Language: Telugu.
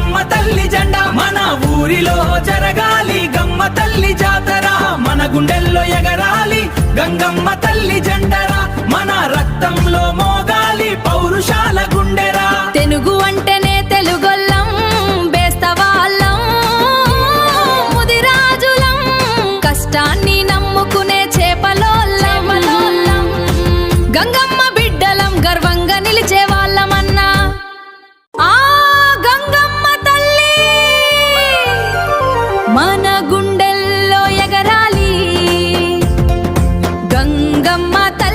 గంగమ్మ తల్లి జెండా మన ఊరిలో జరగాలి గమ్మ తల్లి జాతర మన గుండెల్లో ఎగరాలి గంగమ్మ తల్లి జెండరా మన రక్తంలో మోగాలి పౌరుషాల గుండెరా తెలుగు అంటేనే తెలుగొల్లం బేస్తవాళ్ళం ముదిరాజులం కష్టాన్ని నమ్ముకునే చేపలోళ్ళం గంగమ్మ బిడ్డలం గర్వంగా నిలిచే వాళ్ళమన్నా ఆ గంగమ్మ తల్లి మన గుండెల్లో ఎగరాలి గంగమ్మ తల్లి